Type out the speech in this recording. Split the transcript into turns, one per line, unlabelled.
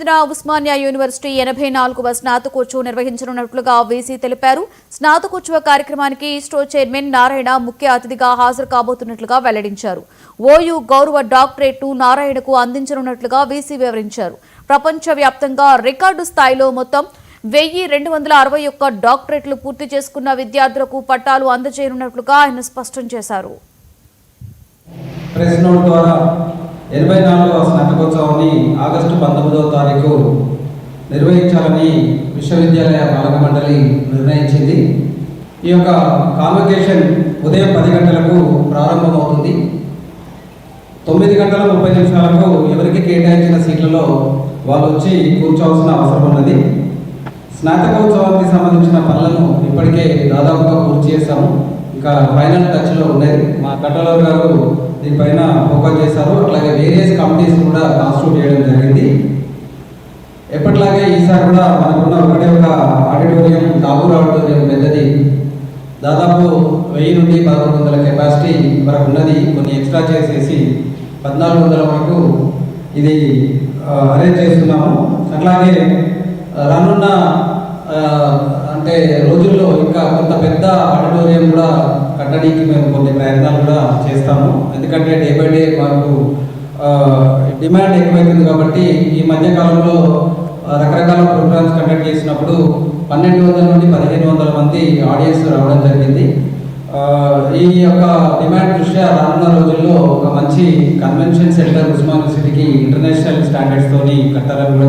Osmania university 84వ స్నాతకోత్సవం నిర్వహించనున్నట్లుగా VC తెలిపారు. స్నాతకోత్సవ కార్యక్రమానికి ISRO chairman Narayana ముఖ్య అతిథిగా హాజరు కాబోతున్నట్లుగా వెల్లడించారు. ఓయూ గౌరవ డాక్టరేట్ను నారాయణకు అందించనున్నట్లుగా వీసీ వివరించారు. ప్రపంచవ్యాప్తంగా రికార్డు స్థాయిలో మొత్తం 1261 డాక్టరేట్లు పూర్తి చేసుకున్న విద్యార్థులకు పట్టాలు అందజేయనున్నట్లుగా ఆయన స్పష్టం చేశారు.
84వ స్నాతకోత్సవాన్ని ఆగస్టు 19వ తారీఖు నిర్వహించాలని విశ్వవిద్యాలయ పాలక మండలి నిర్ణయించింది. ఈ యొక్క కాన్వకేషన్ ఉదయం 10 గంటలకు ప్రారంభమవుతుంది. 9 గంటల 30 నిమిషాలకు ఎవరికి కేటాయించిన సీట్లలో వాళ్ళు వచ్చి కూర్చోవలసిన అవసరం ఉన్నది. స్నాతకోత్సవానికి సంబంధించిన పనులను ఇప్పటికే దాదాపుగా పూర్తి చేశాము. ఇంకా ఫైనల్ టచ్లో ఉన్నది. మా కంట్రోలర్ గారు దీనిపైన ఫోకస్ చేశారు. అట్లాగే వేరియస్ కమిటీస్ కూడా కాన్స్టిట్యూట్ చేయడం జరిగింది. ఎప్పటిలాగే ఈసారి కూడా మనకున్న ఒకటే ఒక ఆడిటోరియం, ఠాగూర్ ఆడిటోరియం పెద్దది, దాదాపు 1000 నుండి 1100 కెపాసిటీ వరకు ఉన్నది. కొన్ని ఎక్స్ట్రా చేసేసి 1400 వరకు ఇది అరేంజ్ చేస్తున్నాము. అట్లాగే రానున్న అంటే రోజుల్లో ఇంకా కొంత పెద్ద ఆడిటోరియం కూడా కట్టడానికి మేము కొన్ని ప్రయత్నాలు కూడా చేస్తాము. ఎందుకంటే డే బై డే మాకు డిమాండ్ ఎక్కువైతుంది కాబట్టి ఈ మధ్య కాలంలో రకరకాల ప్రోగ్రామ్స్ కండక్ట్ చేసినప్పుడు 1200 నుండి 1500 మంది ఆడియన్స్ రావడం జరిగింది. ఈ యొక్క డిమాండ్ దృష్ట్యా రానున్న రోజుల్లో ఒక మంచి కన్వెన్షన్ సెంటర్ ఉస్మానియా యూనివర్సిటీకి ఇంటర్నేషనల్ స్టాండర్డ్స్ తోని కట్టాలని కూడా